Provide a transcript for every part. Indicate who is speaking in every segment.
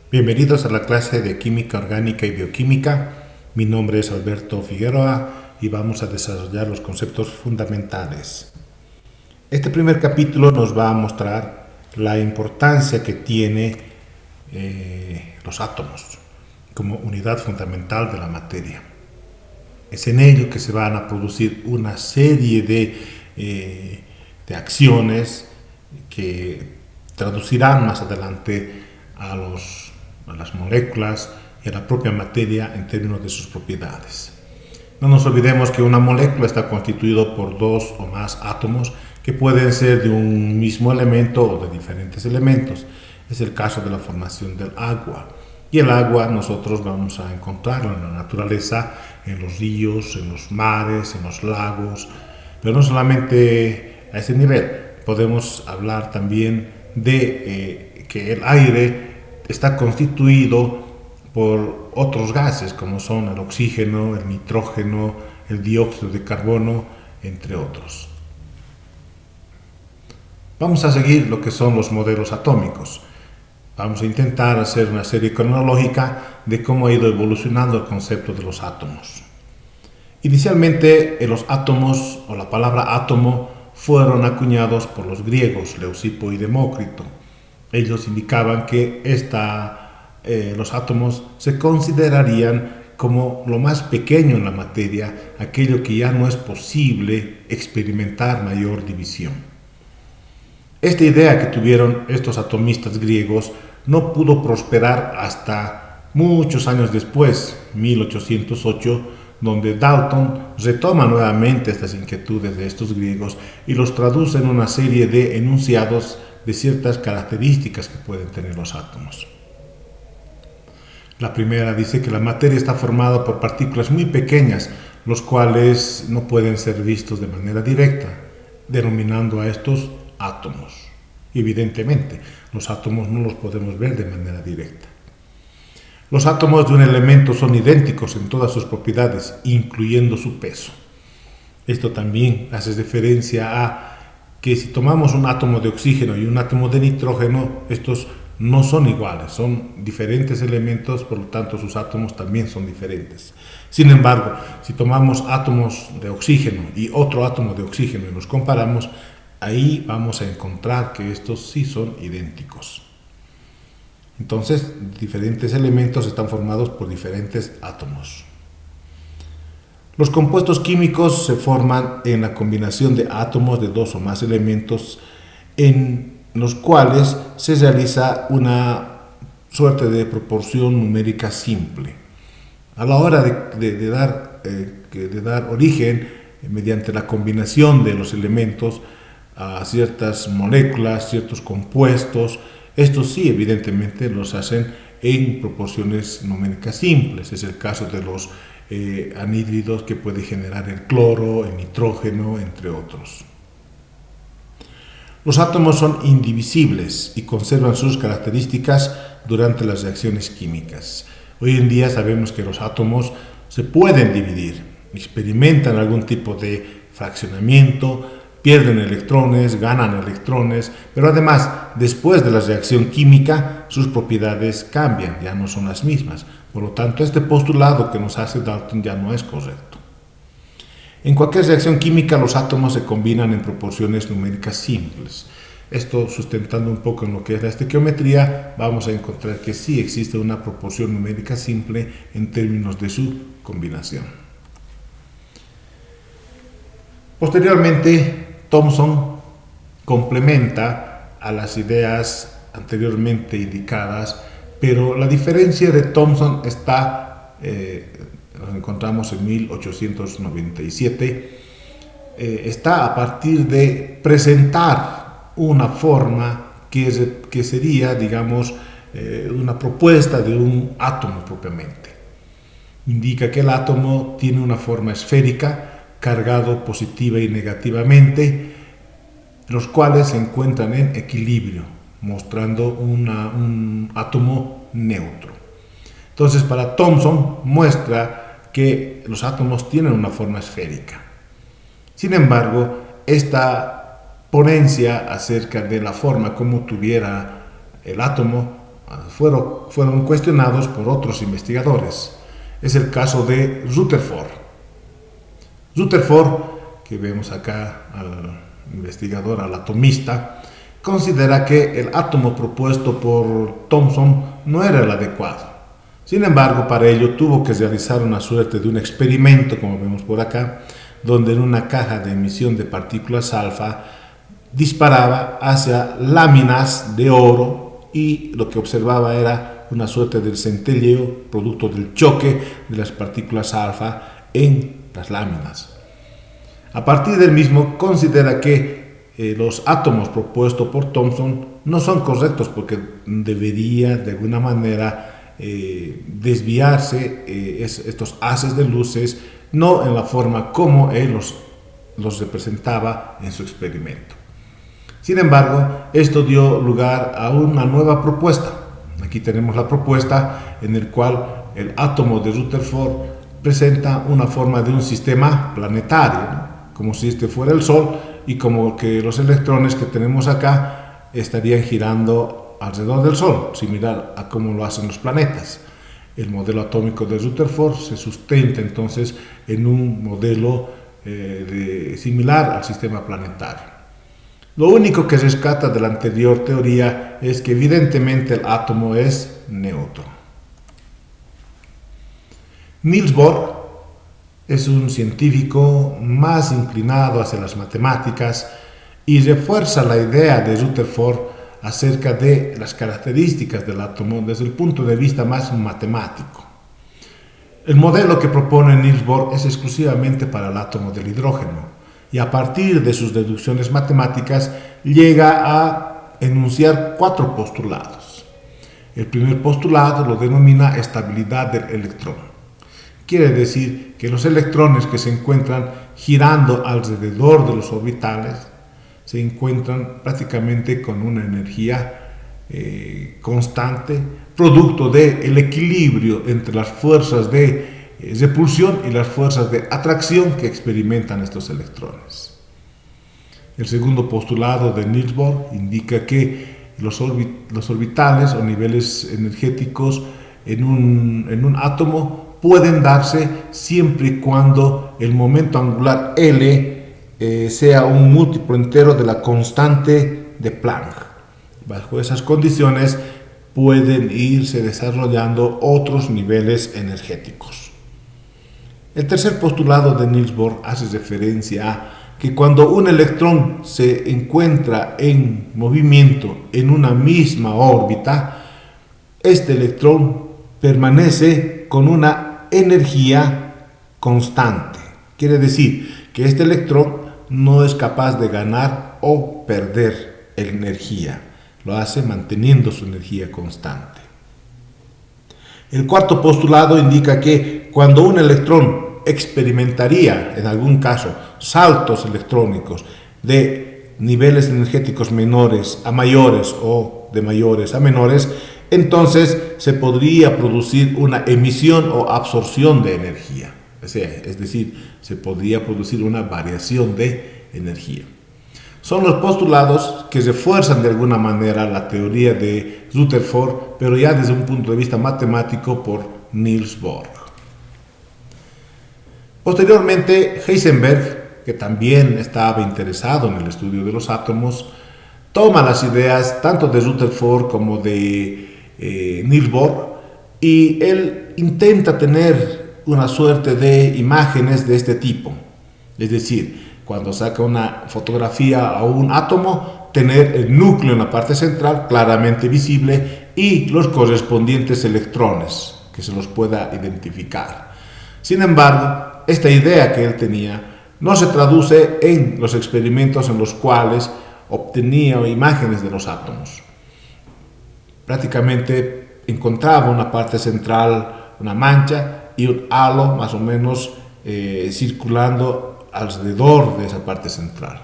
Speaker 1: Bienvenidos a la clase de Química Orgánica y Bioquímica. Mi nombre es Alberto Figueroa y vamos a desarrollar los conceptos fundamentales. Este primer capítulo nos va a mostrar la importancia que tiene los átomos como unidad fundamental de la materia. Es en ello que se van a producir una serie de acciones que traducirán más adelante a las moléculas y a la propia materia en términos de sus propiedades. No nos olvidemos que una molécula está constituida por dos o más átomos que pueden ser de un mismo elemento o de diferentes elementos. Es el caso de la formación del agua. Y el agua nosotros vamos a encontrarlo en la naturaleza, en los ríos, en los mares, en los lagos. Pero no solamente a ese nivel, podemos hablar también de que el aire está constituido por otros gases como son el oxígeno, el nitrógeno, el dióxido de carbono, entre otros. Vamos a seguir lo que son los modelos atómicos. Vamos a intentar hacer una serie cronológica de cómo ha ido evolucionando el concepto de los átomos. Inicialmente, los átomos o la palabra átomo fueron acuñados por los griegos Leucipo y Demócrito. Ellos indicaban que los átomos se considerarían como lo más pequeño en la materia, aquello que ya no es posible experimentar mayor división. Esta idea que tuvieron estos atomistas griegos no pudo prosperar hasta muchos años después, 1808, donde Dalton retoma nuevamente estas inquietudes de estos griegos y los traduce en una serie de enunciados de ciertas características que pueden tener los átomos. La primera dice que la materia está formada por partículas muy pequeñas, los cuales no pueden ser vistos de manera directa, denominando a estos átomos. Evidentemente, los átomos no los podemos ver de manera directa. Los átomos de un elemento son idénticos en todas sus propiedades, incluyendo su peso. Esto también hace referencia a que si tomamos un átomo de oxígeno y un átomo de nitrógeno, estos no son iguales, son diferentes elementos, por lo tanto sus átomos también son diferentes. Sin embargo, si tomamos átomos de oxígeno y otro átomo de oxígeno y los comparamos, ahí vamos a encontrar que estos sí son idénticos. Entonces, diferentes elementos están formados por diferentes átomos. Los compuestos químicos se forman en la combinación de átomos de dos o más elementos en los cuales se realiza una suerte de proporción numérica simple. A la hora de dar origen, mediante la combinación de los elementos, a ciertas moléculas, ciertos compuestos, estos sí evidentemente los hacen en proporciones numéricas simples. Es el caso de los anhídridos que puede generar el cloro, el nitrógeno, entre otros. Los átomos son indivisibles y conservan sus características durante las reacciones químicas. Hoy en día sabemos que los átomos se pueden dividir, experimentan algún tipo de fraccionamiento, pierden electrones, ganan electrones, pero además, después de la reacción química, sus propiedades cambian, ya no son las mismas. Por lo tanto, este postulado que nos hace Dalton ya no es correcto. En cualquier reacción química, los átomos se combinan en proporciones numéricas simples. Esto, sustentando un poco en lo que es la estequiometría, vamos a encontrar que sí existe una proporción numérica simple en términos de su combinación. Posteriormente, Thomson complementa a las ideas anteriormente indicadas, pero la diferencia de Thomson nos encontramos en 1897, está a partir de presentar una forma que sería, digamos, una propuesta de un átomo propiamente. Indica que el átomo tiene una forma esférica, cargado positiva y negativamente, los cuales se encuentran en equilibrio, mostrando un átomo neutro. Entonces, para Thomson muestra que los átomos tienen una forma esférica. Sin embargo, esta ponencia acerca de la forma como tuviera el átomo fueron cuestionados por otros investigadores. Es el caso de Rutherford. Rutherford, que vemos acá al investigador, al atomista, considera que el átomo propuesto por Thomson no era el adecuado. Sin embargo, para ello tuvo que realizar una suerte de un experimento, como vemos por acá, donde en una caja de emisión de partículas alfa disparaba hacia láminas de oro y lo que observaba era una suerte de centelleo producto del choque de las partículas alfa en las láminas. A partir del mismo considera que los átomos propuestos por Thomson no son correctos porque debería de alguna manera desviarse estos haces de luces, no en la forma como él los representaba en su experimento. Sin embargo, esto dio lugar a una nueva propuesta. Aquí tenemos la propuesta en la cual el átomo de Rutherford presenta una forma de un sistema planetario, ¿no? Como si este fuera el Sol y como que los electrones que tenemos acá estarían girando alrededor del Sol, similar a cómo lo hacen los planetas. El modelo atómico de Rutherford se sustenta entonces en un modelo similar al sistema planetario. Lo único que rescata de la anterior teoría es que evidentemente el átomo es neutro. Niels Bohr es un científico más inclinado hacia las matemáticas y refuerza la idea de Rutherford acerca de las características del átomo desde el punto de vista más matemático. El modelo que propone Niels Bohr es exclusivamente para el átomo del hidrógeno y a partir de sus deducciones matemáticas llega a enunciar 4 postulados. El primer postulado lo denomina estabilidad del electrón. Quiere decir que los electrones que se encuentran girando alrededor de los orbitales se encuentran prácticamente con una energía constante, producto del equilibrio entre las fuerzas de repulsión y las fuerzas de atracción que experimentan estos electrones. El segundo postulado de Niels Bohr indica que los orbitales o niveles energéticos en un átomo pueden darse siempre y cuando el momento angular L sea un múltiplo entero de la constante de Planck. Bajo esas condiciones pueden irse desarrollando otros niveles energéticos. El tercer postulado de Niels Bohr hace referencia a que cuando un electrón se encuentra en movimiento en una misma órbita, este electrón permanece con una energía constante. Quiere decir que este electrón no es capaz de ganar o perder energía. Lo hace manteniendo su energía constante. El cuarto postulado indica que cuando un electrón experimentaría, en algún caso, saltos electrónicos de niveles energéticos menores a mayores o de mayores a menores, entonces se podría producir una emisión o absorción de energía. Es decir, se podría producir una variación de energía. Son los postulados que refuerzan de alguna manera la teoría de Rutherford, pero ya desde un punto de vista matemático por Niels Bohr. Posteriormente, Heisenberg, que también estaba interesado en el estudio de los átomos, toma las ideas tanto de Rutherford como de Niels Bohr y él intenta tener una suerte de imágenes de este tipo. Es decir, cuando saca una fotografía a un átomo, tener el núcleo en la parte central claramente visible y los correspondientes electrones que se los pueda identificar. Sin embargo, esta idea que él tenía no se traduce en los experimentos en los cuales obtenía imágenes de los átomos. Prácticamente encontraba una parte central, una mancha y un halo más o menos circulando alrededor de esa parte central.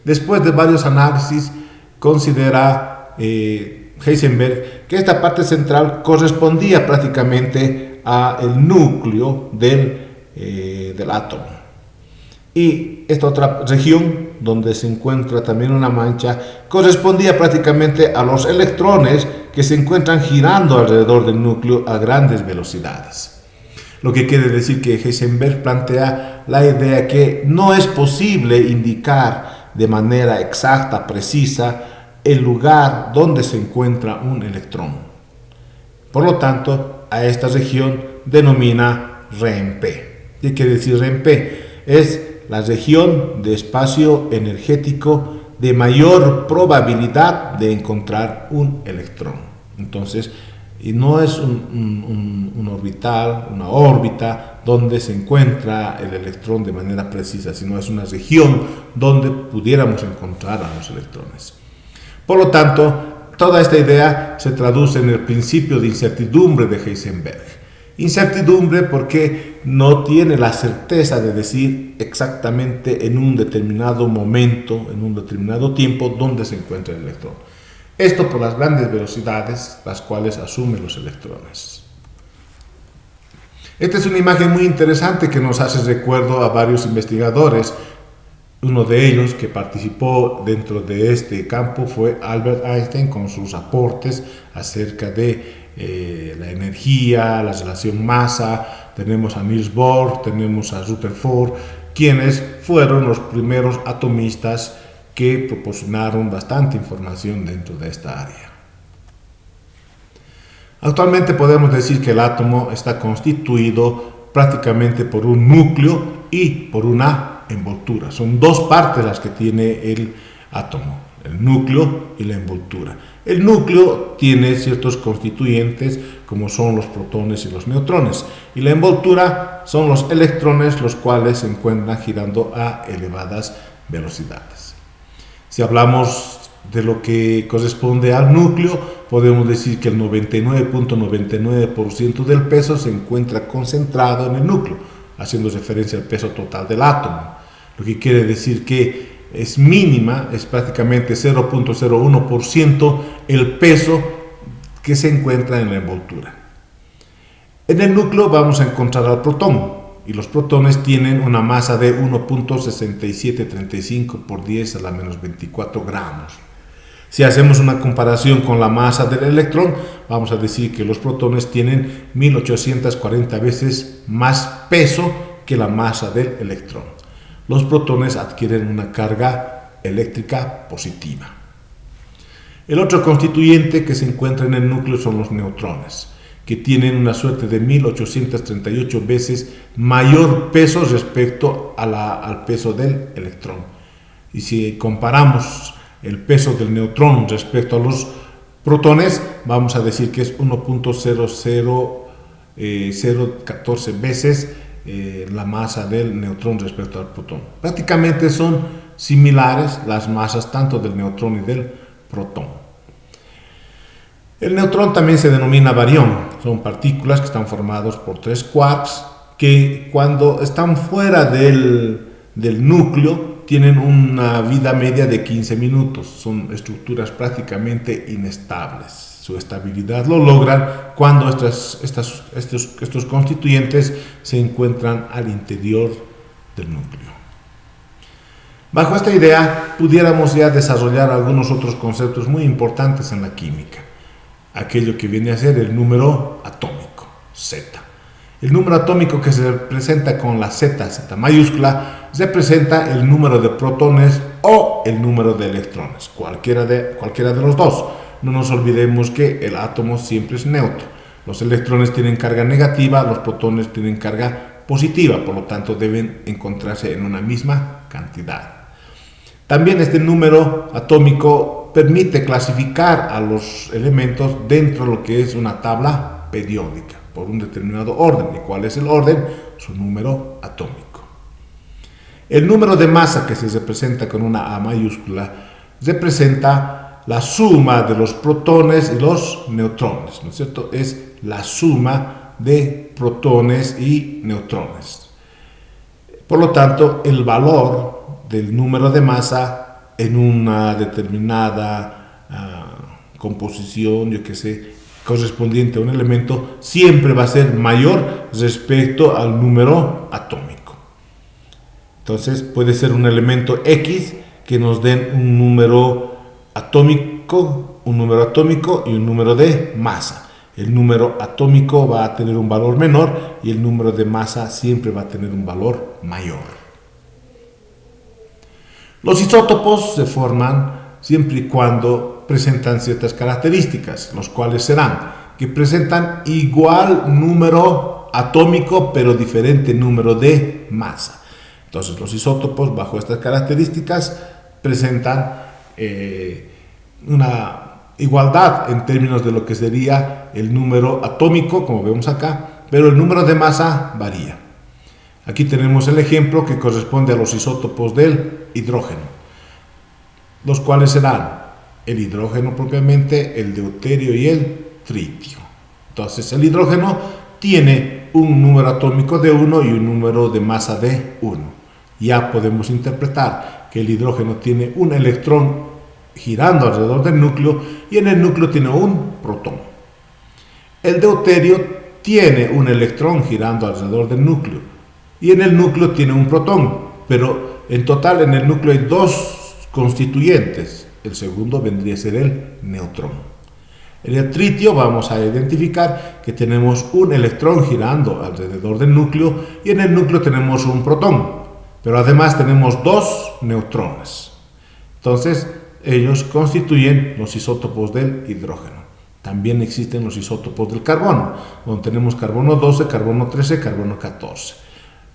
Speaker 1: Después de varios análisis, considera Heisenberg que esta parte central correspondía prácticamente al núcleo del átomo. y esta otra región donde se encuentra también una mancha correspondía prácticamente a los electrones que se encuentran girando alrededor del núcleo a grandes velocidades. Lo que quiere decir que Heisenberg plantea la idea que no es posible indicar de manera exacta, precisa, el lugar donde se encuentra un electrón. Por lo tanto, a esta región denomina REMP. ¿Qué quiere decir REMP? Es la región de espacio energético de mayor probabilidad de encontrar un electrón. Entonces, y no es un orbital, una órbita donde se encuentra el electrón de manera precisa, sino es una región donde pudiéramos encontrar a los electrones. Por lo tanto, toda esta idea se traduce en el principio de incertidumbre de Heisenberg. Incertidumbre porque no tiene la certeza de decir exactamente en un determinado momento, en un determinado tiempo, dónde se encuentra el electrón. Esto por las grandes velocidades las cuales asumen los electrones. Esta es una imagen muy interesante que nos hace recuerdo a varios investigadores. Uno de ellos que participó dentro de este campo fue Albert Einstein con sus aportes acerca de la energía, la relación masa. Tenemos a Niels Bohr, tenemos a Rutherford, quienes fueron los primeros atomistas que proporcionaron bastante información dentro de esta área. Actualmente podemos decir que el átomo está constituido prácticamente por un núcleo y por una envoltura. Son dos partes las que tiene el átomo, el núcleo y la envoltura. El núcleo tiene ciertos constituyentes como son los protones y los neutrones, y la envoltura son los electrones, los cuales se encuentran girando a elevadas velocidades. Si hablamos de lo que corresponde al núcleo, podemos decir que el 99.99% del peso se encuentra concentrado en el núcleo, haciendo referencia al peso total del átomo, lo que quiere decir que es mínima, es prácticamente 0.01% el peso que se encuentra en la envoltura. En el núcleo vamos a encontrar al protón, y los protones tienen una masa de 1.6735 por 10 a la menos 24 gramos. Si hacemos una comparación con la masa del electrón, vamos a decir que los protones tienen 1840 veces más peso que la masa del electrón. Los protones adquieren una carga eléctrica positiva. El otro constituyente que se encuentra en el núcleo son los neutrones, que tienen una suerte de 1838 veces mayor peso respecto al peso del electrón. Y si comparamos el peso del neutrón respecto a los protones, vamos a decir que es 1.00014 veces la masa del neutrón respecto al protón. Prácticamente son similares las masas tanto del neutrón y del protón. El neutrón también se denomina barión. Son partículas que están formadas por 3 quarks que cuando están fuera del núcleo tienen una vida media de 15 minutos. Son estructuras prácticamente inestables. Su estabilidad lo logran cuando estos constituyentes se encuentran al interior del núcleo. Bajo esta idea, pudiéramos ya desarrollar algunos otros conceptos muy importantes en la química. Aquello que viene a ser el número atómico, Z. El número atómico que se representa con la Z mayúscula, representa el número de protones o el número de electrones, cualquiera de los dos. No nos olvidemos que el átomo siempre es neutro. Los electrones tienen carga negativa, los protones tienen carga positiva, por lo tanto deben encontrarse en una misma cantidad. También este número atómico permite clasificar a los elementos dentro de lo que es una tabla periódica, por un determinado orden. ¿Y cuál es el orden? Su número atómico. El número de masa que se representa con una A mayúscula representa la suma de los protones y los neutrones, ¿no es cierto? Es la suma de protones y neutrones. Por lo tanto, el valor del número de masa en una determinada composición, yo que sé, correspondiente a un elemento, siempre va a ser mayor respecto al número atómico. Entonces puede ser un elemento X que nos den un número atómico y un número de masa. El número atómico va a tener un valor menor y el número de masa siempre va a tener un valor mayor. Los isótopos se forman siempre y cuando presentan ciertas características, los cuales serán que presentan igual número atómico pero diferente número de masa. Entonces los isótopos bajo estas características presentan una igualdad en términos de lo que sería el número atómico, como vemos acá, pero el número de masa varía. Aquí tenemos el ejemplo que corresponde a los isótopos del hidrógeno, los cuales serán el hidrógeno propiamente, el deuterio y el tritio. Entonces el hidrógeno tiene un número atómico de 1 y un número de masa de 1. Ya podemos interpretar que el hidrógeno tiene un electrón girando alrededor del núcleo y en el núcleo tiene un protón. El deuterio tiene un electrón girando alrededor del núcleo y en el núcleo tiene un protón, pero en total en el núcleo hay dos constituyentes. El segundo vendría a ser el neutrón. En el tritio vamos a identificar que tenemos un electrón girando alrededor del núcleo y en el núcleo tenemos un protón, pero además tenemos dos neutrones. Entonces ellos constituyen los isótopos del hidrógeno. También existen los isótopos del carbono, donde tenemos carbono 12, carbono 13, carbono 14.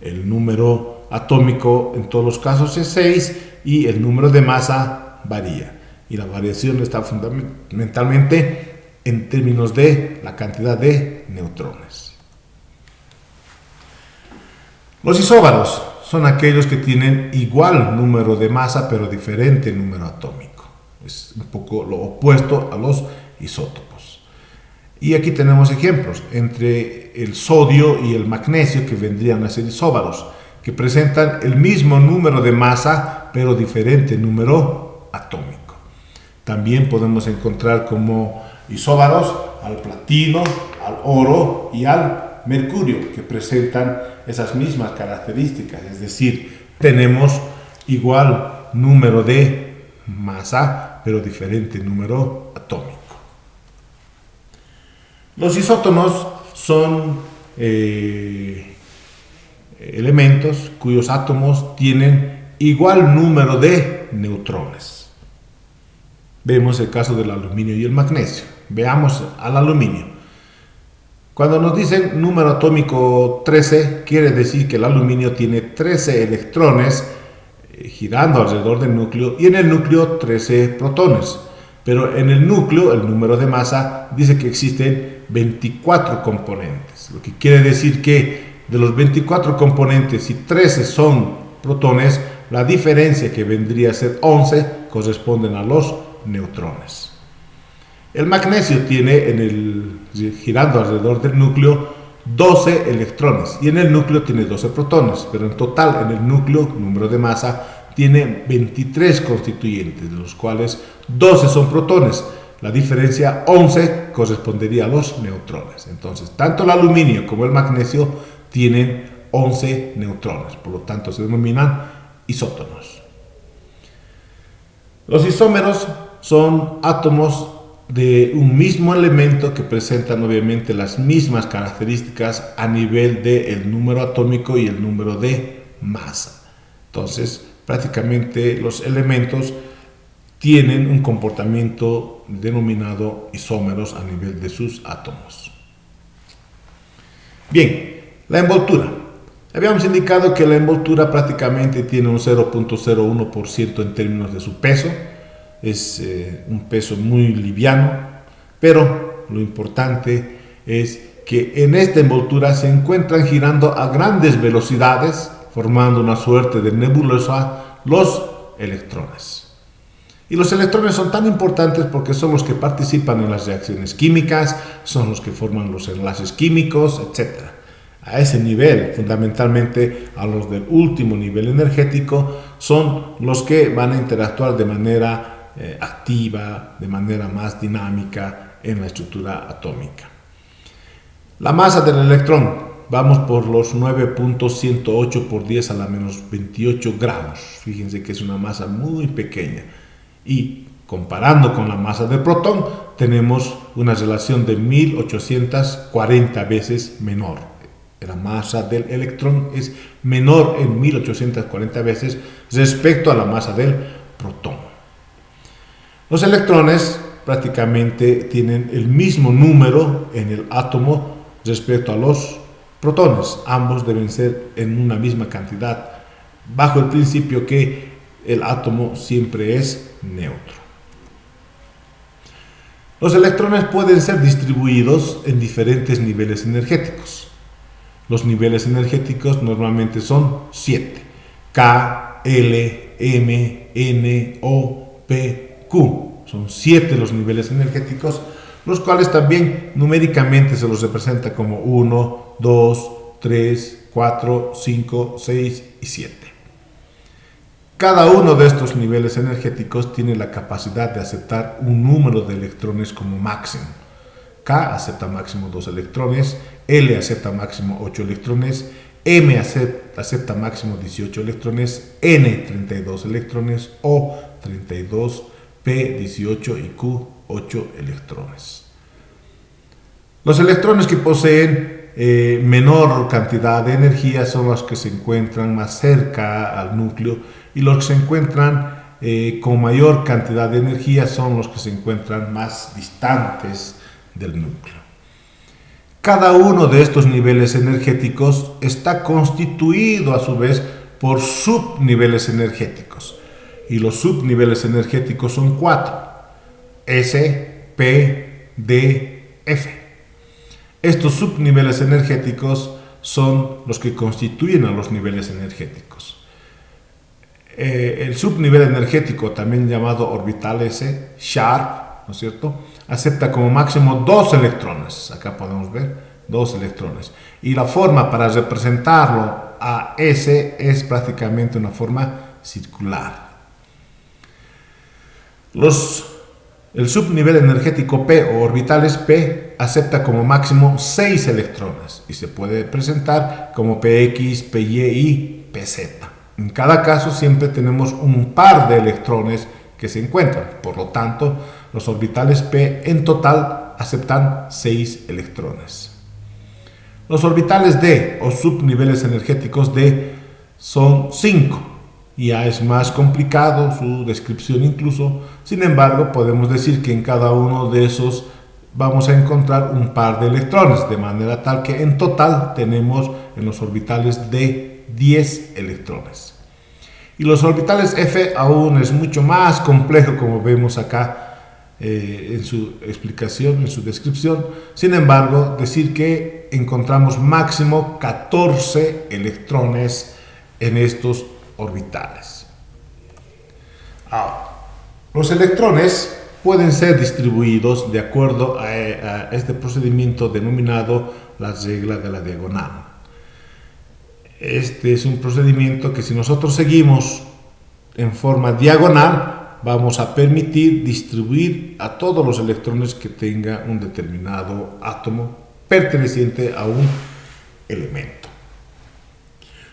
Speaker 1: El número atómico en todos los casos es 6 y el número de masa varía. Y la variación está fundamentalmente en términos de la cantidad de neutrones. Los isóbaros son aquellos que tienen igual número de masa pero diferente número atómico. Es un poco lo opuesto a los isótopos. Y aquí tenemos ejemplos entre el sodio y el magnesio, que vendrían a ser isóbaros, que presentan el mismo número de masa pero diferente número atómico. También podemos encontrar como isóbaros al platino, al oro y al mercurio, que presentan esas mismas características, es decir, tenemos igual número de masa pero diferente número atómico. Los isótonos son elementos cuyos átomos tienen igual número de neutrones. Vemos el caso del aluminio y el magnesio. Veamos al aluminio. Cuando nos dicen número atómico 13, quiere decir que el aluminio tiene 13 electrones girando alrededor del núcleo y en el núcleo 13 protones. Pero en el núcleo, el número de masa, dice que existen 24 componentes. Lo que quiere decir que de los 24 componentes, si 13 son protones, la diferencia, que vendría a ser 11, corresponden a los neutrones. El magnesio tiene, girando alrededor del núcleo, 12 electrones y en el núcleo tiene 12 protones, pero en total en el núcleo, número de masa, tiene 23 constituyentes, de los cuales 12 son protones. La diferencia 11 correspondería a los neutrones. Entonces, tanto el aluminio como el magnesio tienen 11 neutrones, por lo tanto se denominan isótonos. Los isómeros son átomos de un mismo elemento que presentan obviamente las mismas características a nivel del número atómico y el número de masa. Entonces, prácticamente los elementos tienen un comportamiento denominado isómeros a nivel de sus átomos. Bien, la envoltura. Habíamos indicado que la envoltura prácticamente tiene un 0.01% en términos de su peso. Es un peso muy liviano, pero lo importante es que en esta envoltura se encuentran girando a grandes velocidades, formando una suerte de nebulosa, los electrones. Y los electrones son tan importantes porque son los que participan en las reacciones químicas, son los que forman los enlaces químicos, etc. A ese nivel, fundamentalmente a los del último nivel energético, son los que van a interactuar de manera activa, de manera más dinámica en la estructura atómica. La masa del electrón vamos por los 9.108 por 10 a la menos 28 gramos. Fíjense que es una masa muy pequeña. Y comparando con la masa del protón, tenemos una relación de 1840 veces menor. La masa del electrón es menor en 1840 veces respecto a la masa del protón. Los electrones prácticamente tienen el mismo número en el átomo respecto a los protones. Ambos deben ser en una misma cantidad, bajo el principio que el átomo siempre es neutro. Los electrones pueden ser distribuidos en diferentes niveles energéticos. Los niveles energéticos normalmente son 7. K, L, M, N, O, P, Q. Son 7 los niveles energéticos, los cuales también numéricamente se los representa como 1, 2, 3, 4, 5, 6 y 7. Cada uno de estos niveles energéticos tiene la capacidad de aceptar un número de electrones como máximo. K acepta máximo 2 electrones, L acepta máximo 8 electrones, M acepta máximo 18 electrones, N 32 electrones, O 32, P 18 y Q 8 electrones. Los electrones que poseen menor cantidad de energía son los que se encuentran más cerca al núcleo, y los que se encuentran con mayor cantidad de energía son los que se encuentran más distantes del núcleo. Cada uno de estos niveles energéticos está constituido a su vez por subniveles energéticos, y los subniveles energéticos son 4: S, P, D, F. Estos subniveles energéticos son los que constituyen a los niveles energéticos. El subnivel energético, también llamado orbital S, sharp, ¿no es cierto?, acepta como máximo 2 electrones. Acá podemos ver 2 electrones. Y la forma para representarlo a S es prácticamente una forma circular. El subnivel energético P o orbitales P acepta como máximo 6 electrones y se puede presentar como PX, PY y PZ. En cada caso siempre tenemos un par de electrones que se encuentran. Por lo tanto, los orbitales P en total aceptan 6 electrones. Los orbitales D o subniveles energéticos D son 5. Ya es más complicado su descripción incluso. Sin embargo, podemos decir que en cada uno de esos vamos a encontrar un par de electrones, de manera tal que en total tenemos en los orbitales D 10 electrones. Y los orbitales F aún es mucho más complejo, como vemos acá en su explicación, en su descripción. Sin embargo, decir que encontramos máximo 14 electrones en estos orbitales. Ahora, los electrones pueden ser distribuidos de acuerdo a este procedimiento denominado la regla de la diagonal. Este es un procedimiento que, si nosotros seguimos en forma diagonal, vamos a permitir distribuir a todos los electrones que tenga un determinado átomo perteneciente a un elemento.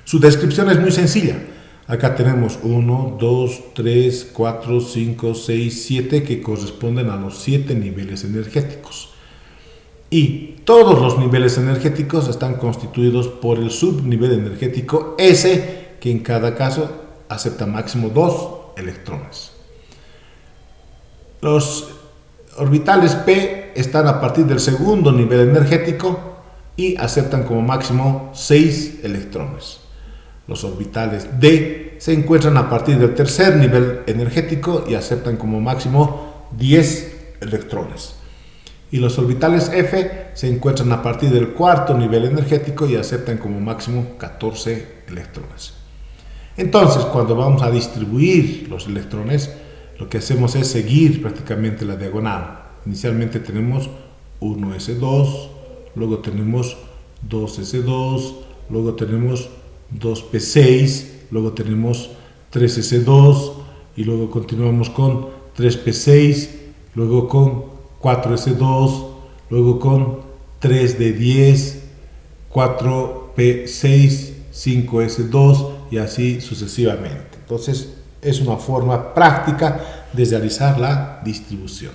Speaker 1: Su descripción es muy sencilla. Acá tenemos 1, 2, 3, 4, 5, 6, 7 que corresponden a los 7 niveles energéticos. Y todos los niveles energéticos están constituidos por el subnivel energético S, que en cada caso acepta máximo 2 electrones. Los orbitales P están a partir del segundo nivel energético y aceptan como máximo 6 electrones. Los orbitales D se encuentran a partir del tercer nivel energético y aceptan como máximo 10 electrones. Y los orbitales F se encuentran a partir del cuarto nivel energético y aceptan como máximo 14 electrones. Entonces, cuando vamos a distribuir los electrones, lo que hacemos es seguir prácticamente la diagonal. Inicialmente tenemos 1s2, luego tenemos 2s2, luego tenemos 2p6, luego tenemos 3s2 y luego continuamos con 3p6, luego con 4s2, luego con 3d10 4p6, 5s2 y así sucesivamente. Entonces es una forma práctica de realizar la distribución.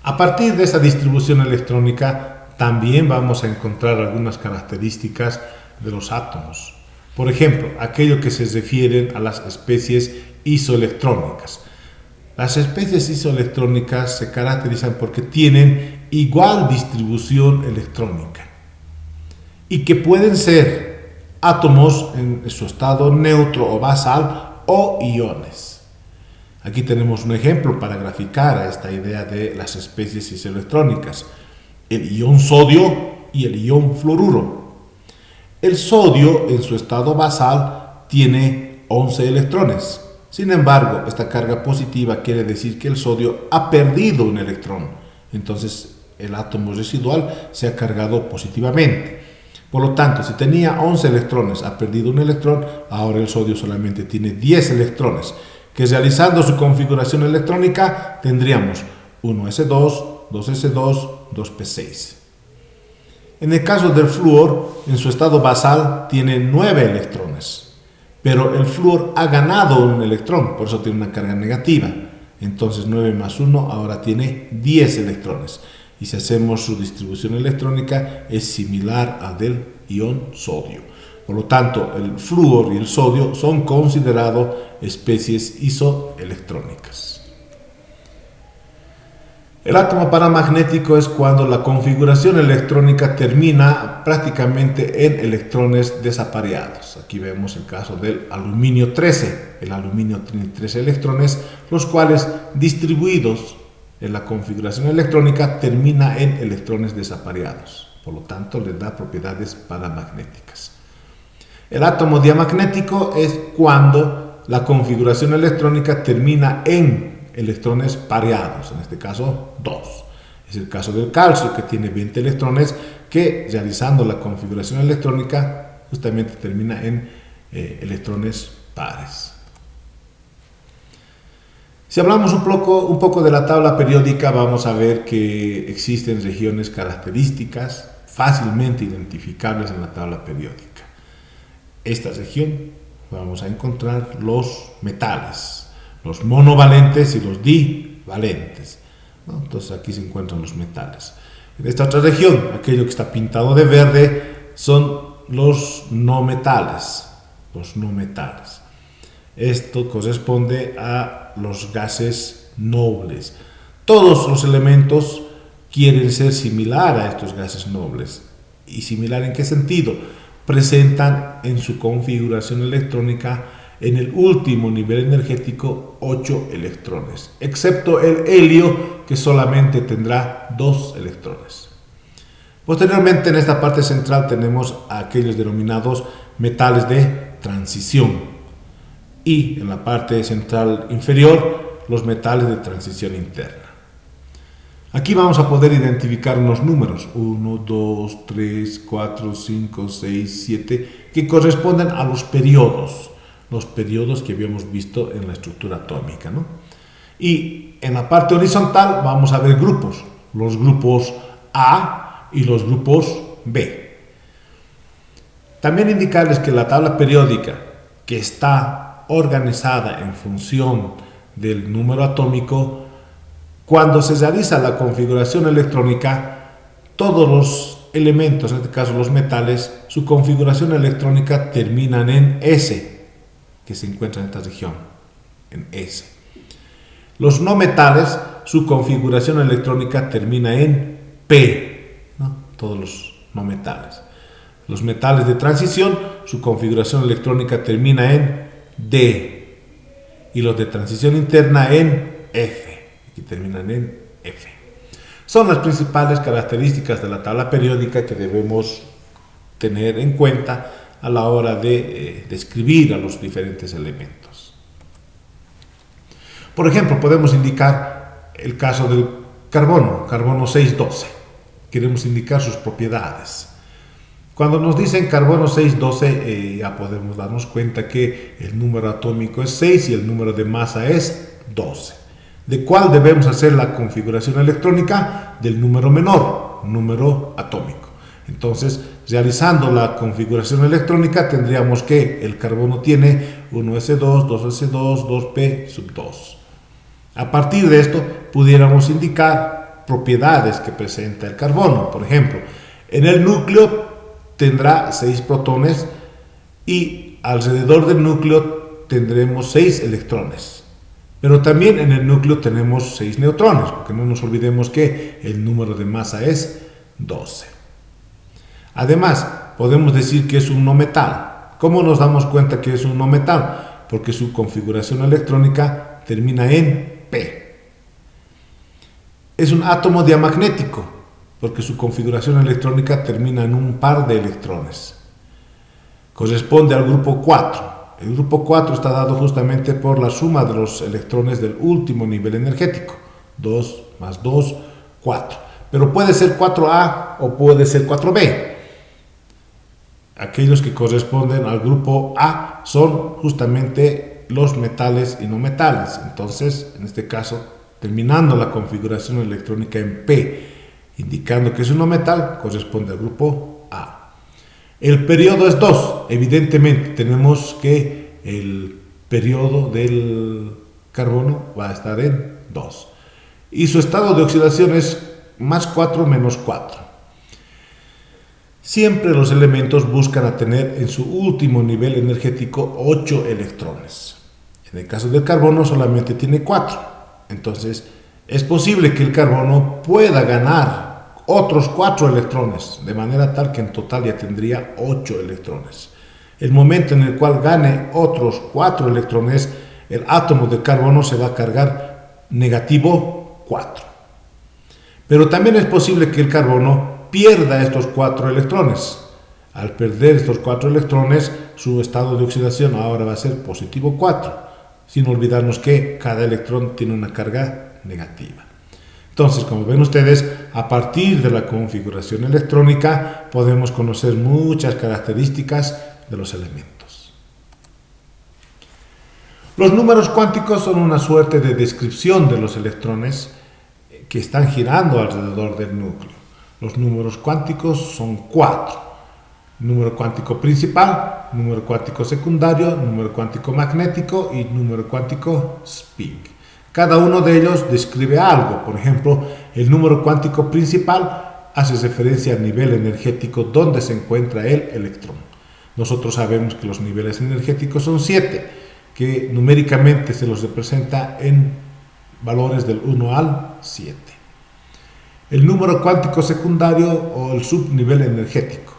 Speaker 1: A partir de esa distribución electrónica también vamos a encontrar algunas características de los átomos. Por ejemplo, aquello que se refieren a las especies isoelectrónicas. Las especies isoelectrónicas se caracterizan porque tienen igual distribución electrónica y que pueden ser átomos en su estado neutro o basal o iones. Aquí tenemos un ejemplo para graficar a esta idea de las especies isoelectrónicas: el ion sodio y el ion fluoruro. El sodio en su estado basal tiene 11 electrones. Sin embargo, esta carga positiva quiere decir que el sodio ha perdido un electrón. Entonces, el átomo residual se ha cargado positivamente. Por lo tanto, si tenía 11 electrones, ha perdido un electrón, ahora el sodio solamente tiene 10 electrones, que realizando su configuración electrónica tendríamos 1s2, 2s2, 2p6. En el caso del flúor, en su estado basal tiene 9 electrones, pero el flúor ha ganado un electrón, por eso tiene una carga negativa. Entonces 9 más 1 ahora tiene 10 electrones. Y si hacemos su distribución electrónica es similar al del ion sodio. Por lo tanto, el flúor y el sodio son considerados especies isoelectrónicas. El átomo paramagnético es cuando la configuración electrónica termina prácticamente en electrones desapareados. Aquí vemos el caso del aluminio 13. El aluminio tiene 13 electrones, los cuales distribuidos en la configuración electrónica termina en electrones desapareados. Por lo tanto, les da propiedades paramagnéticas. El átomo diamagnético es cuando la configuración electrónica termina en electrones pareados, en este caso 2. Es el caso del calcio, que tiene 20 electrones, que realizando la configuración electrónica justamente termina en electrones pares. Si hablamos un poco de la tabla periódica, vamos a ver que existen regiones características fácilmente identificables en la tabla periódica. Esta región vamos a encontrar los metales, los monovalentes y los divalentes, ¿no? Entonces aquí se encuentran los metales. En esta otra región, aquello que está pintado de verde, son los no metales. Los no metales. Esto corresponde a los gases nobles. Todos los elementos quieren ser similar a estos gases nobles. ¿Y similar en qué sentido? Presentan en su configuración electrónica en el último nivel energético 8 electrones, excepto el helio, que solamente tendrá 2 electrones. Posteriormente, en esta parte central tenemos a aquellos denominados metales de transición y en la parte central inferior los metales de transición interna. Aquí vamos a poder identificar unos números 1, 2, 3, 4, 5, 6, 7 que corresponden a los periodos que habíamos visto en la estructura atómica, ¿no? Y en la parte horizontal vamos a ver grupos, los grupos A y los grupos B. También indicarles que la tabla periódica, que está organizada en función del número atómico, cuando se realiza la configuración electrónica, todos los elementos, en este caso los metales, su configuración electrónica terminan en S, que se encuentra en esta región, en S. Los no metales, su configuración electrónica termina en P, ¿no? Todos los no metales. Los metales de transición, su configuración electrónica termina en D, y los de transición interna en F, que terminan en F. Son las principales características de la tabla periódica que debemos tener en cuenta a la hora de describir a los diferentes elementos. Por ejemplo, podemos indicar el caso del carbono 612. Queremos indicar sus propiedades. Cuando nos dicen carbono 612, ya podemos darnos cuenta que el número atómico es 6 y el número de masa es 12. ¿De cuál debemos hacer la configuración electrónica? Del número menor, número atómico. Entonces, realizando la configuración electrónica, tendríamos que el carbono tiene 1s2, 2s2, 2p sub 2. A partir de esto, pudiéramos indicar propiedades que presenta el carbono. Por ejemplo, en el núcleo tendrá 6 protones y alrededor del núcleo tendremos 6 electrones. Pero también en el núcleo tenemos 6 neutrones, porque no nos olvidemos que el número de masa es 12. Además, podemos decir que es un no metal. ¿Cómo nos damos cuenta que es un no metal? Porque su configuración electrónica termina en P. Es un átomo diamagnético, porque su configuración electrónica termina en un par de electrones. Corresponde al grupo 4. El grupo 4 está dado justamente por la suma de los electrones del último nivel energético. 2 más 2, 4. Pero puede ser 4A o puede ser 4B. Aquellos que corresponden al grupo A son justamente los metales y no metales. Entonces, en este caso, terminando la configuración electrónica en P, indicando que es un no metal, corresponde al grupo A. El periodo es 2. Evidentemente, tenemos que el periodo del carbono va a estar en 2. Y su estado de oxidación es más 4 menos 4. Siempre los elementos buscan a tener en su último nivel energético 8 electrones. En el caso del carbono solamente tiene 4. Entonces, es posible que el carbono pueda ganar otros 4 electrones, de manera tal que en total ya tendría 8 electrones. El momento en el cual gane otros 4 electrones, el átomo de carbono se va a cargar negativo 4. Pero también es posible que el carbono pierda estos 4 electrones. Al perder estos 4 electrones, su estado de oxidación ahora va a ser positivo 4, sin olvidarnos que cada electrón tiene una carga negativa. Entonces, como ven ustedes, a partir de la configuración electrónica podemos conocer muchas características de los elementos. Los números cuánticos son una suerte de descripción de los electrones que están girando alrededor del núcleo. Los números cuánticos son 4. Número cuántico principal, número cuántico secundario, número cuántico magnético y número cuántico spin. Cada uno de ellos describe algo. Por ejemplo, el número cuántico principal hace referencia al nivel energético donde se encuentra el electrón. Nosotros sabemos que los niveles energéticos son 7, que numéricamente se los representa en valores del 1 al 7. El número cuántico secundario o el subnivel energético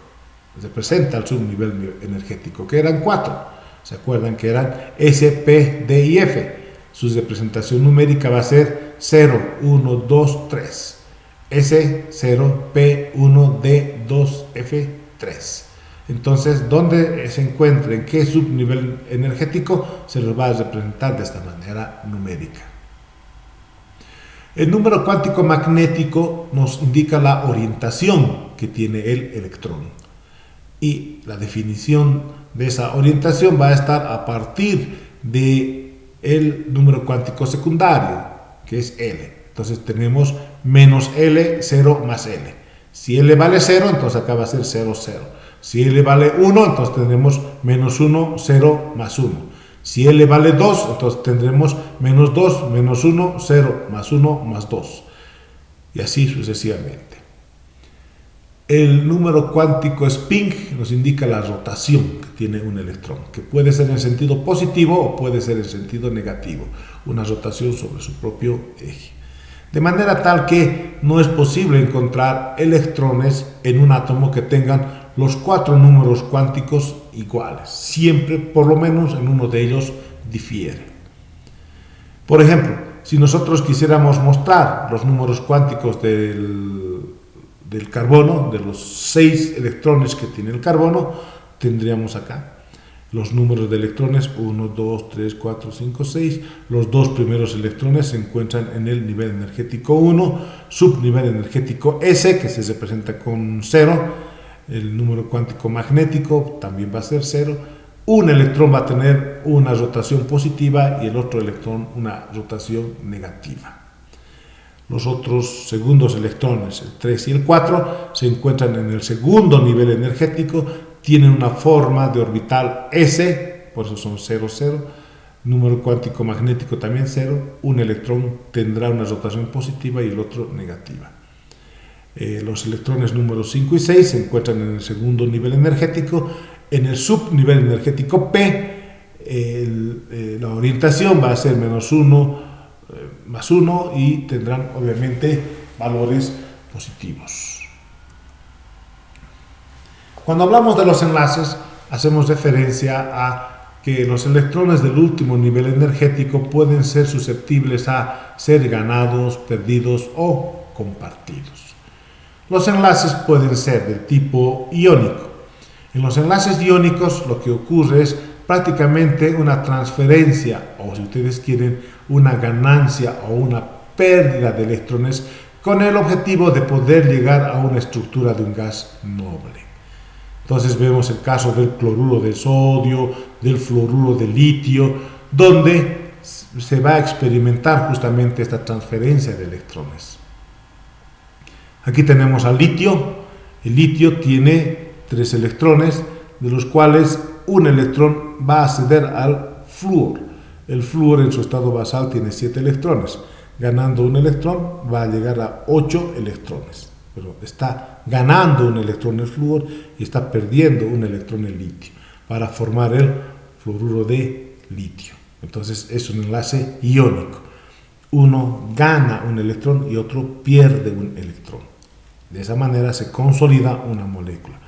Speaker 1: representa el subnivel energético, que eran 4. ¿Se acuerdan que eran S, P, D y F? Su representación numérica va a ser 0, 1, 2, 3. S, 0, P, 1, D, 2, F, 3. Entonces, donde se encuentre en qué subnivel energético, se los va a representar de esta manera numérica. El número cuántico magnético nos indica la orientación que tiene el electrón. Y la definición de esa orientación va a estar a partir del número cuántico secundario, que es L. Entonces tenemos menos L, 0 más L. Si L vale 0, entonces acá va a ser 0, 0. Si L vale 1, entonces tendremos menos 1, 0 más 1. Si L vale 2, entonces tendremos menos 2, menos 1, 0, más 1, más 2. Y así sucesivamente. El número cuántico spin nos indica la rotación que tiene un electrón, que puede ser en sentido positivo o puede ser en sentido negativo, una rotación sobre su propio eje. De manera tal que no es posible encontrar electrones en un átomo que tengan los 4 números cuánticos iguales. Siempre, por lo menos, en uno de ellos difiere. Por ejemplo, si nosotros quisiéramos mostrar los números cuánticos del carbono, de los 6 electrones que tiene el carbono, tendríamos acá los números de electrones 1, 2, 3, 4, 5, 6. Los 2 primeros electrones se encuentran en el nivel energético 1, subnivel energético S, que se representa con 0. El número cuántico magnético también va a ser 0. Un electrón va a tener una rotación positiva y el otro electrón una rotación negativa. Los otros segundos electrones, el 3 y el 4, se encuentran en el segundo nivel energético, tienen una forma de orbital S, por eso son 0, 0, número cuántico magnético también 0, un electrón tendrá una rotación positiva y el otro negativa. Los electrones números 5 y 6 se encuentran en el segundo nivel energético, en el subnivel energético P, la orientación va a ser -1, más 1 y tendrán obviamente valores positivos. Cuando hablamos de los enlaces, hacemos referencia a que los electrones del último nivel energético pueden ser susceptibles a ser ganados, perdidos o compartidos. Los enlaces pueden ser del tipo iónico. En los enlaces iónicos lo que ocurre es prácticamente una transferencia, o si ustedes quieren, una ganancia o una pérdida de electrones con el objetivo de poder llegar a una estructura de un gas noble. Entonces vemos el caso del cloruro de sodio, del fluoruro de litio, donde se va a experimentar justamente esta transferencia de electrones. Aquí tenemos al litio. El litio tiene 3 electrones, de los cuales un electrón va a acceder al flúor. El flúor en su estado basal tiene 7 electrones. Ganando un electrón va a llegar a 8 electrones. Pero está ganando un electrón el flúor y está perdiendo un electrón el litio para formar el fluoruro de litio. Entonces es un enlace iónico. Uno gana un electrón y otro pierde un electrón. De esa manera se consolida una molécula.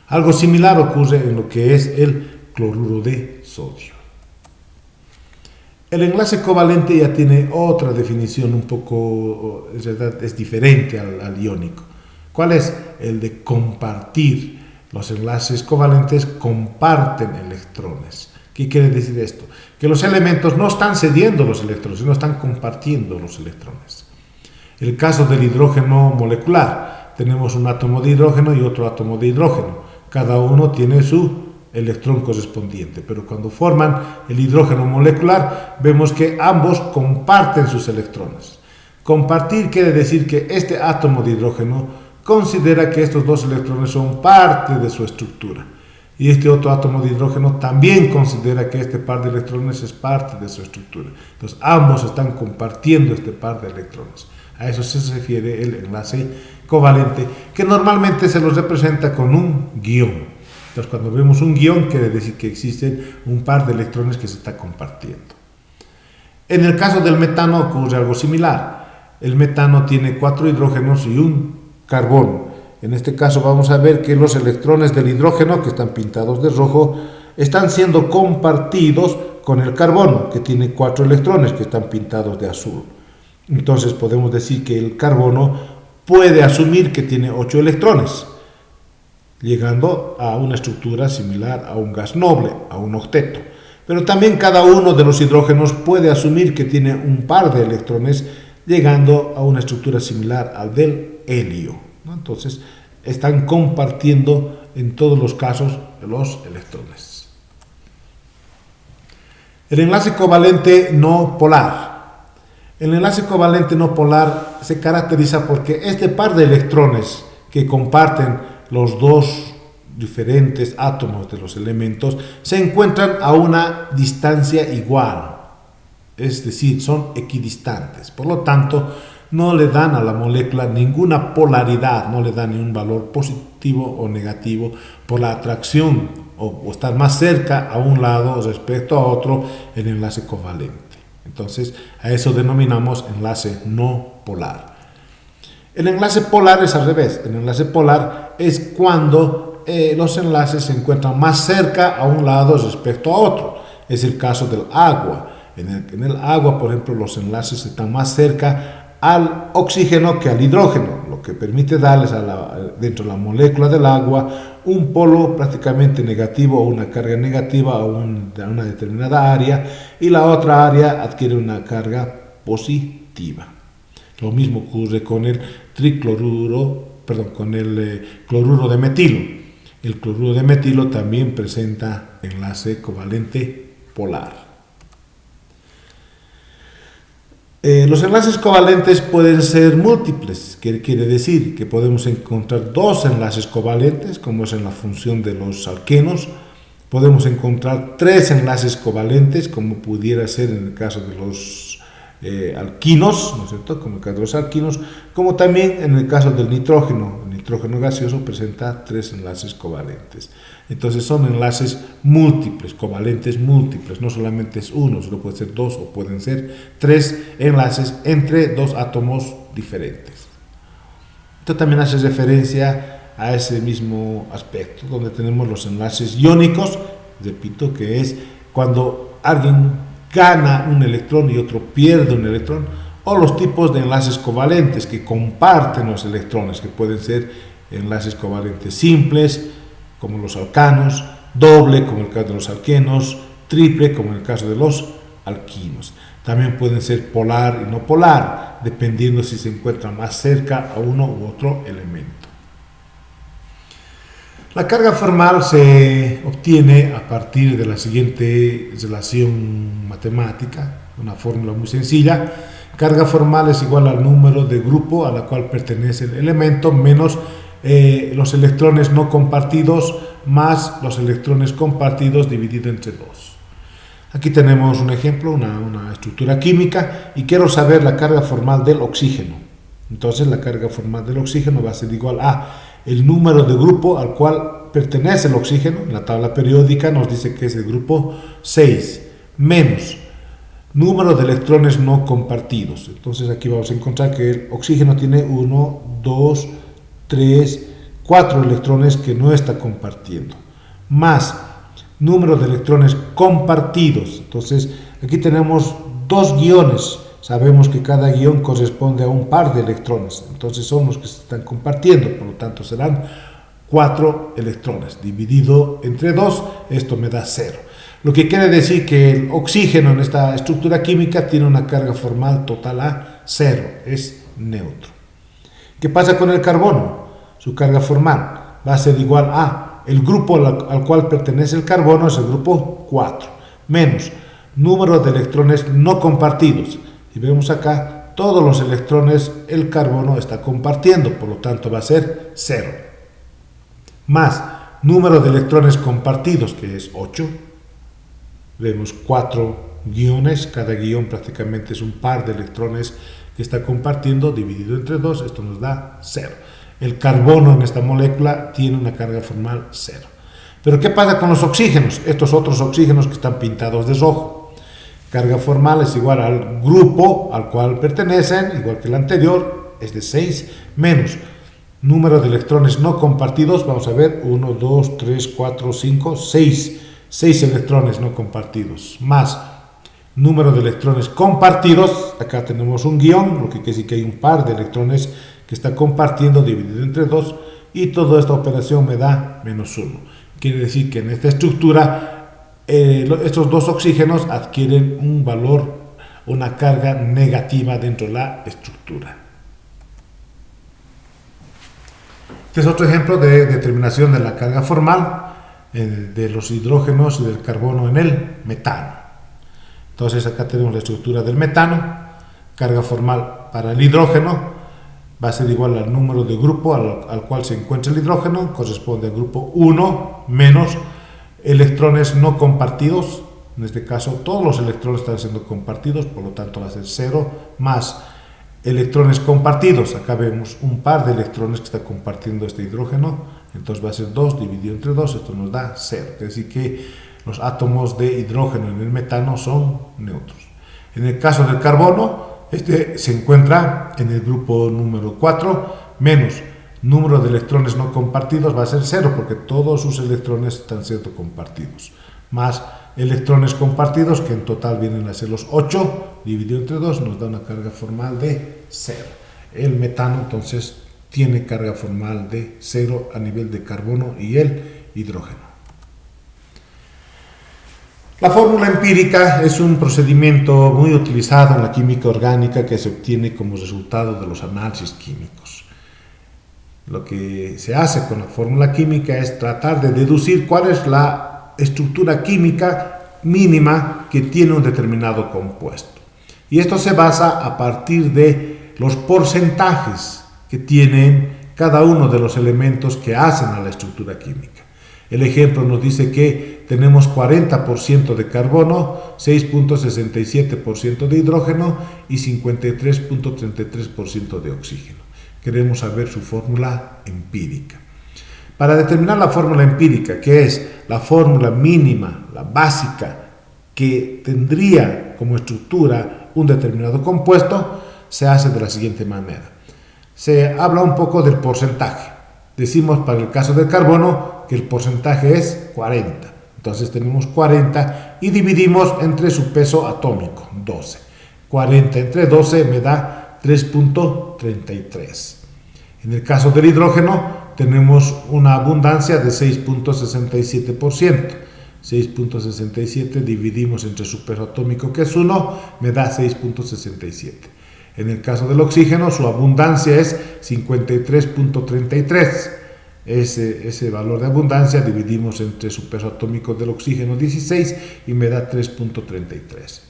Speaker 1: Algo similar ocurre en lo que es el cloruro de sodio. El enlace covalente ya tiene otra definición un poco, es diferente al iónico. ¿Cuál es? El de compartir. Los enlaces covalentes comparten electrones. ¿Qué quiere decir esto? Que los elementos no están cediendo los electrones, sino están compartiendo los electrones. El caso del hidrógeno molecular. Tenemos un átomo de hidrógeno y otro átomo de hidrógeno. Cada uno tiene su electrón correspondiente, pero cuando forman el hidrógeno molecular, vemos que ambos comparten sus electrones. Compartir quiere decir que este átomo de hidrógeno considera que estos dos electrones son parte de su estructura, y este otro átomo de hidrógeno también considera que este par de electrones es parte de su estructura. Entonces, ambos están compartiendo este par de electrones. A eso se refiere el enlace covalente, que normalmente se los representa con un guión. Entonces, cuando vemos un guión, quiere decir que existen un par de electrones que se está compartiendo. En el caso del metano ocurre algo similar. El metano tiene 4 hidrógenos y un carbono. En este caso vamos a ver que los electrones del hidrógeno, que están pintados de rojo, están siendo compartidos con el carbono, que tiene 4 electrones, que están pintados de azul. Entonces podemos decir que el carbono puede asumir que tiene 8 electrones, llegando a una estructura similar a un gas noble, a un octeto. Pero también cada uno de los hidrógenos puede asumir que tiene un par de electrones, llegando a una estructura similar al del helio, ¿no? Entonces están compartiendo en todos los casos los electrones. El enlace covalente no polar. El enlace covalente no polar se caracteriza porque este par de electrones que comparten los dos diferentes átomos de los elementos se encuentran a una distancia igual, es decir, son equidistantes. Por lo tanto, no le dan a la molécula ninguna polaridad, no le dan ni un valor positivo o negativo por la atracción o estar más cerca a un lado respecto a otro el enlace covalente. Entonces, a eso denominamos enlace no polar. El enlace polar es al revés. El enlace polar es cuando los enlaces se encuentran más cerca a un lado respecto a otro. Es el caso del agua. En el agua, por ejemplo, los enlaces están más cerca al oxígeno que al hidrógeno, lo que permite darles dentro de la molécula del agua un polo prácticamente negativo o una carga negativa a una determinada área, y la otra área adquiere una carga positiva. Lo mismo ocurre con el cloruro de metilo. El cloruro de metilo también presenta enlace covalente polar. Los enlaces covalentes pueden ser múltiples, que quiere decir que podemos encontrar dos enlaces covalentes, como es en la función de los alquenos. Podemos encontrar tres enlaces covalentes, como pudiera ser en el caso de los alquinos, ¿no es cierto?, como el caso de los alquinos, como también en el caso del nitrógeno. El nitrógeno gaseoso presenta tres enlaces covalentes. Entonces son enlaces múltiples, covalentes múltiples, no solamente es uno, sino puede ser dos o pueden ser tres enlaces entre dos átomos diferentes. Esto también hace referencia a ese mismo aspecto, donde tenemos los enlaces iónicos, repito, que es cuando alguien gana un electrón y otro pierde un electrón, o los tipos de enlaces covalentes que comparten los electrones, que pueden ser enlaces covalentes simples, como los alcanos, doble, como en el caso de los alquenos, triple, como en el caso de los alquinos. También pueden ser polar y no polar, dependiendo si se encuentran más cerca a uno u otro elemento. La carga formal se obtiene a partir de la siguiente relación matemática, una fórmula muy sencilla. Carga formal es igual al número de grupo a la cual pertenece el elemento menos los electrones no compartidos más los electrones compartidos dividido entre 2. Aquí tenemos un ejemplo, una estructura química, y quiero saber la carga formal del oxígeno. Entonces la carga formal del oxígeno va a ser igual a el número de grupo al cual pertenece el oxígeno. En la tabla periódica nos dice que es el grupo 6, menos número de electrones no compartidos. Entonces aquí vamos a encontrar que el oxígeno tiene 1, 2, 3, 4 electrones que no está compartiendo, más número de electrones compartidos. Entonces aquí tenemos dos guiones, sabemos que cada guión corresponde a un par de electrones, entonces son los que se están compartiendo, por lo tanto serán 4 electrones, dividido entre 2, esto me da 0. Lo que quiere decir que el oxígeno en esta estructura química tiene una carga formal total a 0, es neutro. ¿Qué pasa con el carbono? Su carga formal va a ser igual a el grupo al cual pertenece el carbono, es el grupo 4, menos número de electrones no compartidos. Y vemos acá, todos los electrones el carbono está compartiendo, por lo tanto va a ser 0. Más número de electrones compartidos, que es 8. Vemos 4 guiones, cada guión prácticamente es un par de electrones que está compartiendo, dividido entre 2, esto nos da 0. El carbono en esta molécula tiene una carga formal 0. Pero ¿qué pasa con los oxígenos? Estos otros oxígenos que están pintados de rojo. Carga formal es igual al grupo al cual pertenecen, igual que el anterior, es de 6, menos número de electrones no compartidos, vamos a ver, 1, 2, 3, 4, 5, 6. 6 electrones no compartidos, más número de electrones compartidos, acá tenemos un guión, lo que quiere decir que hay un par de electrones que está compartiendo dividido entre 2, y toda esta operación me da menos 1. Quiere decir que en esta estructura estos dos oxígenos adquieren un valor, una carga negativa dentro de la estructura. Este es otro ejemplo de determinación de la carga formal de los hidrógenos y del carbono en el metano. Entonces acá tenemos la estructura del metano. Carga formal para el hidrógeno va a ser igual al número de grupo al cual se encuentra el hidrógeno, corresponde al grupo 1, menos electrones no compartidos. En este caso todos los electrones están siendo compartidos, por lo tanto va a ser 0, más electrones compartidos. Acá vemos un par de electrones que está compartiendo este hidrógeno, entonces va a ser 2 dividido entre 2, esto nos da 0. Es decir que los átomos de hidrógeno en el metano son neutros. En el caso del carbono, este se encuentra en el grupo número 4, menos número de electrones no compartidos va a ser 0, porque todos sus electrones están siendo compartidos, más electrones compartidos, que en total vienen a ser los 8, dividido entre 2, nos da una carga formal de 0. El metano, entonces, tiene carga formal de 0 a nivel de carbono y el hidrógeno. La fórmula empírica es un procedimiento muy utilizado en la química orgánica que se obtiene como resultado de los análisis químicos. Lo que se hace con la fórmula química es tratar de deducir cuál es la estructura química mínima que tiene un determinado compuesto. Y esto se basa a partir de los porcentajes que tienen cada uno de los elementos que hacen a la estructura química. El ejemplo nos dice que tenemos 40% de carbono, 6.67% de hidrógeno y 53.33% de oxígeno. Queremos saber su fórmula empírica. Para determinar la fórmula empírica, que es la fórmula mínima, la básica, que tendría como estructura un determinado compuesto, se hace de la siguiente manera. Se habla un poco del porcentaje. Decimos para el caso del carbono que el porcentaje es 40. Entonces tenemos 40 y dividimos entre su peso atómico, 12. 40 entre 12 me da 3.33. En el caso del hidrógeno tenemos una abundancia de 6.67%. 6.67 dividimos entre su peso atómico, que es 1, me da 6.67. En el caso del oxígeno, su abundancia es 53.33. Ese valor de abundancia dividimos entre su peso atómico del oxígeno, 16, y me da 3.33.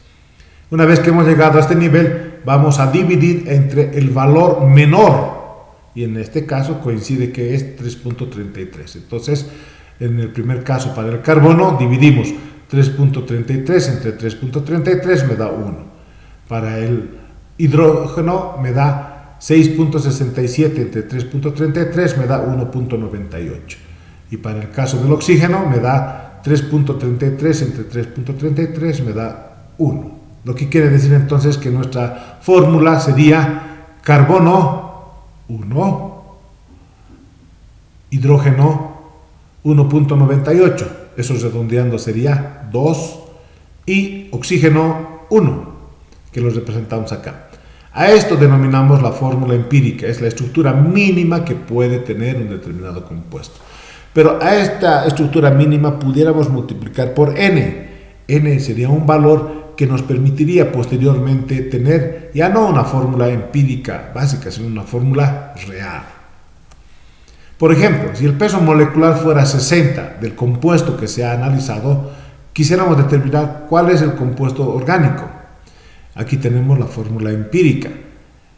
Speaker 1: Una vez que hemos llegado a este nivel, vamos a dividir entre el valor menor, y en este caso coincide que es 3.33. Entonces, en el primer caso para el carbono, dividimos 3.33 entre 3.33, me da 1. Para el hidrógeno me da 6.67 entre 3.33, me da 1.98. Y para el caso del oxígeno me da 3.33 entre 3.33, me da 1. Lo que quiere decir entonces que nuestra fórmula sería carbono 1, hidrógeno 1.98, eso redondeando sería 2, y oxígeno 1, que lo representamos acá. A esto denominamos la fórmula empírica, es la estructura mínima que puede tener un determinado compuesto. Pero a esta estructura mínima pudiéramos multiplicar por n. N sería un valor que nos permitiría posteriormente tener ya no una fórmula empírica básica, sino una fórmula real. Por ejemplo, si el peso molecular fuera 60 del compuesto que se ha analizado, quisiéramos determinar cuál es el compuesto orgánico. Aquí tenemos la fórmula empírica.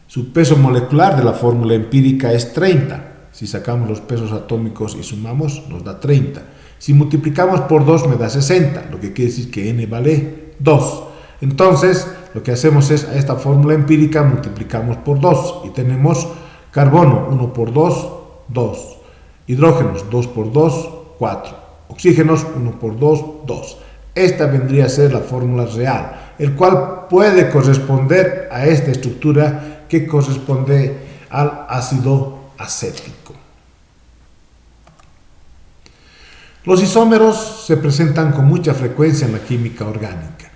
Speaker 1: Su peso molecular de la fórmula empírica es 30. Si sacamos los pesos atómicos y sumamos, nos da 30. Si multiplicamos por 2 me da 60, lo que quiere decir que n vale 2. Entonces, lo que hacemos es a esta fórmula empírica multiplicamos por 2 y tenemos carbono 1 por 2, 2. Hidrógenos 2 por 2, 4. Oxígenos 1 por 2, 2. Esta vendría a ser la fórmula real, el cual puede corresponder a esta estructura que corresponde al ácido acético. Los isómeros se presentan con mucha frecuencia en la química orgánica.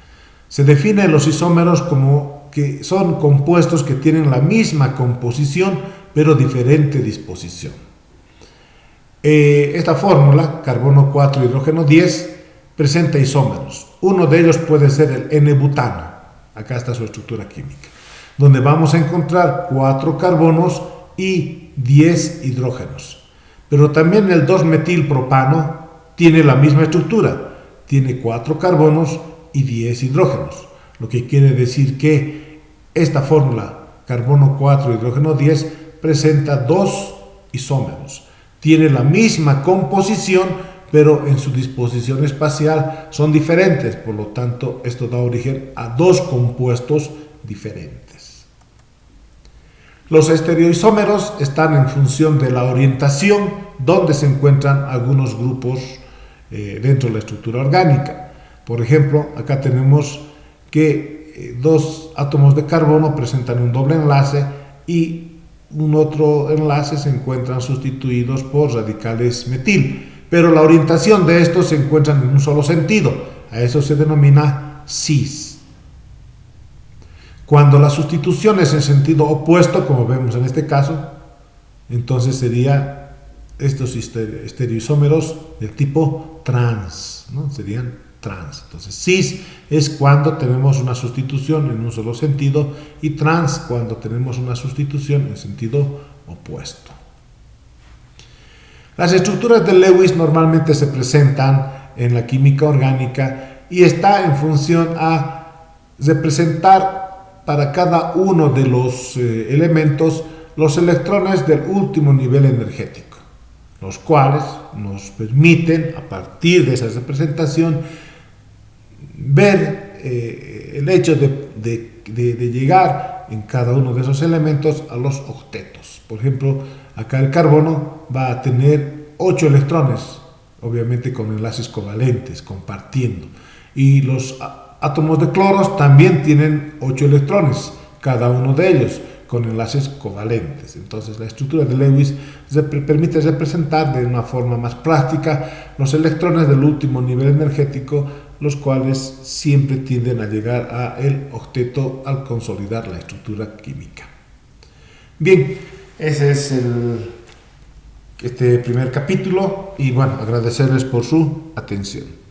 Speaker 1: Se definen los isómeros como que son compuestos que tienen la misma composición pero diferente disposición. Esta fórmula, carbono 4, hidrógeno 10, presenta isómeros. Uno de ellos puede ser el N-butano, acá está su estructura química, donde vamos a encontrar 4 carbonos y 10 hidrógenos. Pero también el 2-metilpropano tiene la misma estructura, tiene 4 carbonos y 10 hidrógenos, lo que quiere decir que esta fórmula, carbono 4, hidrógeno 10, presenta 2 isómeros. Tiene la misma composición, pero en su disposición espacial son diferentes, por lo tanto esto da origen a 2 compuestos diferentes. Los estereoisómeros están en función de la orientación donde se encuentran algunos grupos dentro de la estructura orgánica. Por ejemplo, acá tenemos que 2 átomos de carbono presentan un doble enlace y un otro enlace se encuentran sustituidos por radicales metil, pero la orientación de estos se encuentran en un solo sentido. A eso se denomina cis. Cuando la sustitución es en sentido opuesto, como vemos en este caso, entonces sería estos estereoisómeros del tipo trans, ¿no? Serían trans. Entonces, cis es cuando tenemos una sustitución en un solo sentido y trans cuando tenemos una sustitución en sentido opuesto. Las estructuras de Lewis normalmente se presentan en la química orgánica y está en función a representar para cada uno de los elementos los electrones del último nivel energético, los cuales nos permiten, a partir de esa representación, ver el hecho de llegar en cada uno de esos elementos a los octetos. Por ejemplo, acá el carbono va a tener 8 electrones, obviamente con enlaces covalentes, compartiendo. Y los átomos de cloros también tienen 8 electrones, cada uno de ellos, con enlaces covalentes. Entonces, la estructura de Lewis permite representar de una forma más práctica los electrones del último nivel energético, los cuales siempre tienden a llegar al octeto al consolidar la estructura química. Bien, ese es este primer capítulo y bueno, agradecerles por su atención.